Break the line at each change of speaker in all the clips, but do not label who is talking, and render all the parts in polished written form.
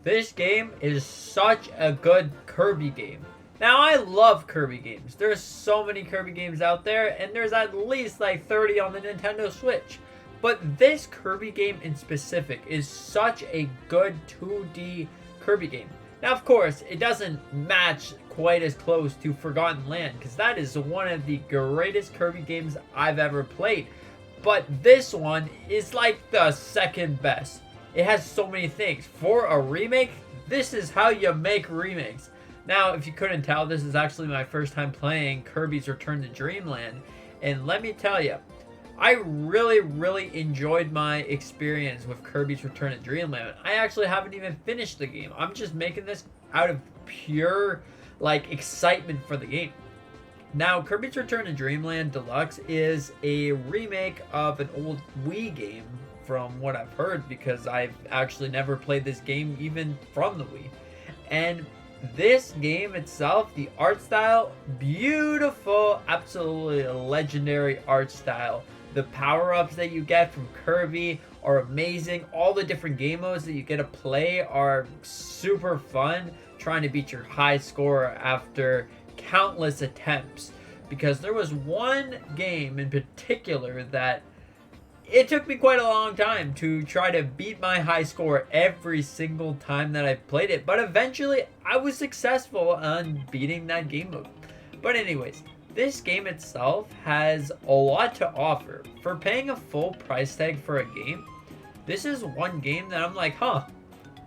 This game is such a good Kirby game. Now, I love Kirby games. There's so many Kirby games out there, and there's at least like 30 on the Nintendo Switch. But this Kirby game in specific is such a good 2D Kirby game. Now, of course, it doesn't match quite as close to Forgotten Land, because that is one of the greatest Kirby games I've ever played. But this one is like the second best. It has so many things. For a remake, this is how you make remakes. Now, if you couldn't tell, this is actually my first time playing Kirby's Return to Dreamland. And let me tell you, I really enjoyed my experience with Kirby's Return to Dreamland. I actually haven't even finished the game. I'm just making this out of pure, like, excitement for the game. Now, Kirby's Return to Dreamland Deluxe is a remake of an old Wii game, from what I've heard, because I've actually never played this game even from the Wii. And this game itself, the art style, beautiful, absolutely legendary art style. The power-ups that you get from Kirby are amazing. All the different game modes that you get to play are super fun, trying to beat your high score after countless attempts. Because there was one game in particular that it took me quite a long time to try to beat my high score every single time that I played it. But eventually, I was successful on beating that game mode. But anyways, this game itself has a lot to offer. For paying a full price tag for a game, this is one game that I'm like, huh,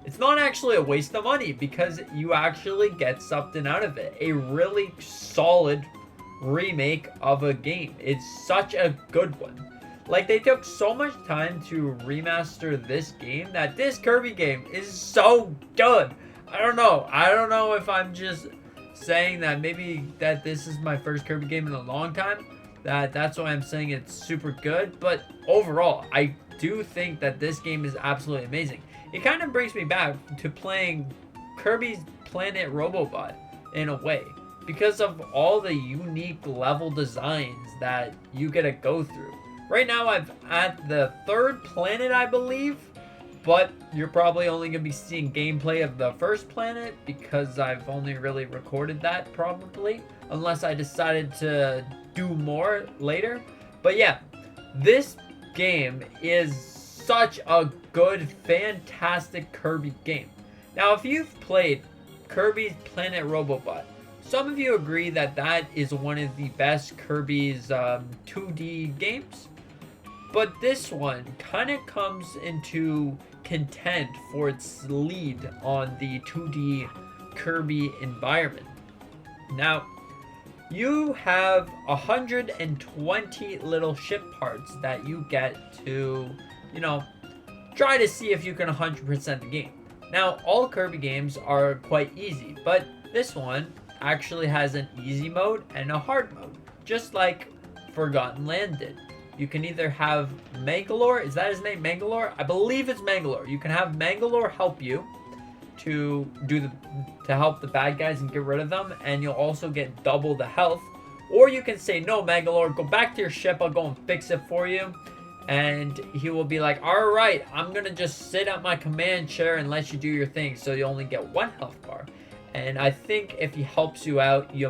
it's not actually a waste of money because you actually get something out of it. A really solid remake of a game. It's such a good one. Like, they took so much time to remaster this game that this Kirby game is so good. I don't know if I'm just saying that maybe that this is my first Kirby game in a long time. That's why I'm saying it's super good. But overall, I do think that this game is absolutely amazing. It kind of brings me back to playing Kirby's Planet Robobot in a way, because of all the unique level designs that you get to go through. Right now, I'm at the third planet, I believe, but you're probably only going to be seeing gameplay of the first planet because I've only really recorded that, probably, unless I decided to do more later. But yeah, this game is such a good, fantastic Kirby game. Now, if you've played Kirby's Planet Robobot, some of you agree that that is one of the best Kirby's 2D games. But this one kind of comes into content for its lead on the 2D Kirby environment. Now, you have 120 little ship parts that you get to, try to see if you can 100% the game. Now, all Kirby games are quite easy, but this one actually has an easy mode and a hard mode, just like Forgotten Land did. You can either have Mangalore, is that his name, Mangalore? I believe it's Mangalore. You can have Mangalore help you to help the bad guys and get rid of them, and you'll also get double the health. Or you can say, no, Mangalore, go back to your ship, I'll go and fix it for you. And he will be like, all right, I'm gonna just sit at my command chair and let you do your thing, so you only get one health bar. And I think if he helps you out, he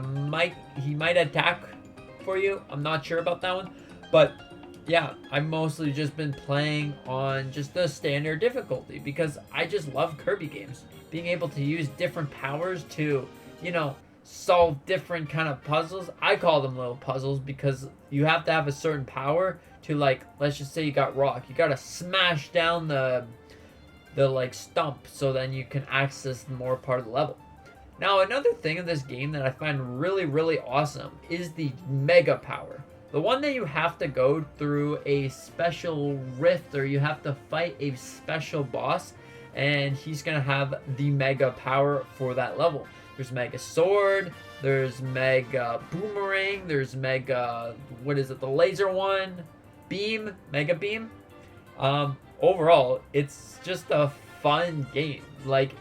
might attack for you. I'm not sure about that one, but yeah, I've mostly just been playing on just the standard difficulty because I just love Kirby games. Being able to use different powers to, solve different kind of puzzles. I call them little puzzles because you have to have a certain power to, like, let's just say you got rock. You gotta smash down the stump so then you can access more part of the level. Now, another thing in this game that I find really awesome is the Mega Power. The one that you have to go through a special rift, or you have to fight a special boss, and he's going to have the Mega Power for that level. There's Mega Sword, there's Mega Boomerang, there's Mega, the laser one? Beam? Mega Beam? Overall, it's just a fun game. Like,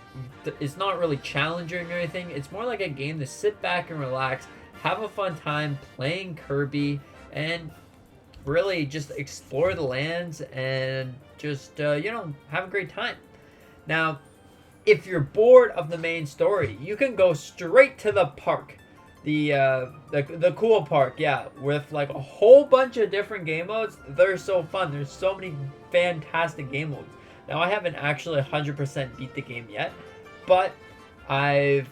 it's not really challenging or anything. It's more like a game to sit back and relax, have a fun time playing Kirby, and really just explore the lands and just, have a great time. Now, if you're bored of the main story, you can go straight to the park. The cool park, yeah, with like a whole bunch of different game modes. They're so fun. There's so many fantastic game modes. Now, I haven't actually 100% beat the game yet, but I've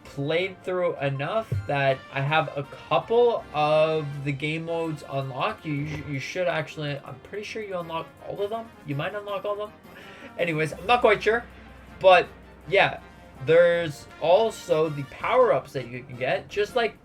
played through enough that I have a couple of the game modes unlocked. You should actually, I'm pretty sure you unlock all of them. You might unlock all of them. Anyways, I'm not quite sure, but yeah, there's also the power-ups that you can get. Just like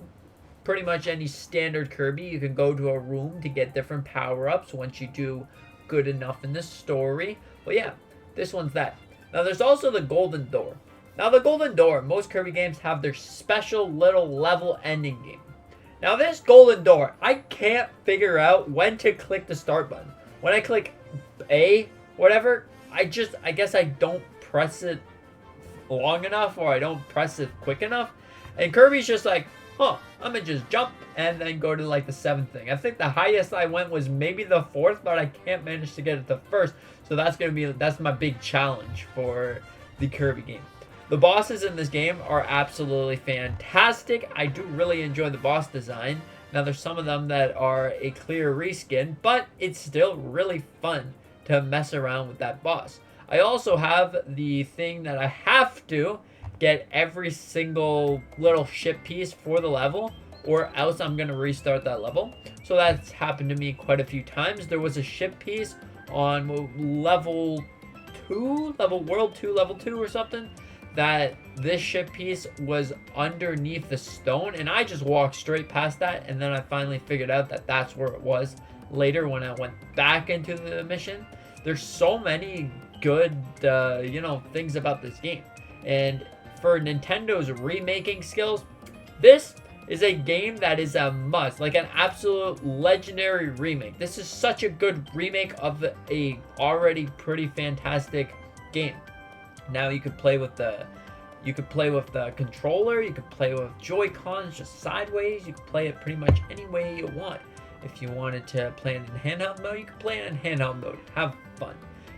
pretty much any standard Kirby, you can go to a room to get different power-ups once you do good enough in the story. Well, yeah, this one's that. Now, there's also the Golden Door. Now, the Golden Door, most Kirby games have their special little level ending game. Now, this Golden Door, I can't figure out when to click the start button. When I click A, whatever, I guess I don't press it long enough, or I don't press it quick enough. And Kirby's just like, huh, I'm gonna just jump and then go to like the 7th thing. I think the highest I went was maybe the 4th, but I can't manage to get it to 1st. So that's my big challenge for the Kirby game. The bosses in this game are absolutely fantastic. I do really enjoy the boss design. Now, there's some of them that are a clear reskin, but it's still really fun to mess around with that boss. I also have the thing that I have to get every single little ship piece for the level, or else I'm going to restart that level. So that's happened to me quite a few times. There was a ship piece on level 2, world 2, level 2 or something, that this ship piece was underneath the stone, and I just walked straight past that, and then I finally figured out that that's where it was later when I went back into the mission. There's so many good, things about this game. And for Nintendo's remaking skills, this is a game that is a must, like an absolute legendary remake. This is such a good remake of a already pretty fantastic game. Now you could play with the controller, you could play with Joy-Cons just sideways, you could play it pretty much any way you want. If you wanted to play it in handheld mode, you could play it in handheld mode. Have fun.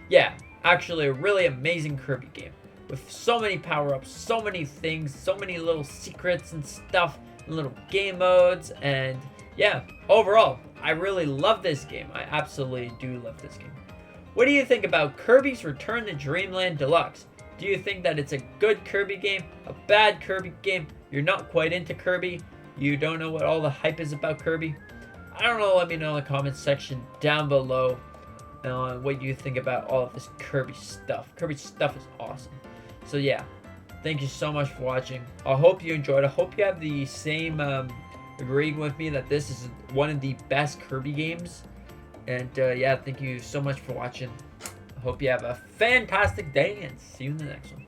Yeah, actually a really amazing Kirby game with so many power-ups, so many things, so many little secrets and stuff, and little game modes, and yeah, overall, I really love this game. I absolutely do love this game. What do you think about Kirby's Return to Dreamland Deluxe? Do you think that it's a good Kirby game, a bad Kirby game? You're not quite into Kirby? You don't know what all the hype is about Kirby? I don't know, let me know in the comments section down below what you think about all of this Kirby stuff. Kirby stuff is awesome. So yeah, thank you so much for watching. I hope you enjoyed. I hope you have the same agreeing with me that this is one of the best Kirby games. And yeah, thank you so much for watching. I hope you have a fantastic day and see you in the next one.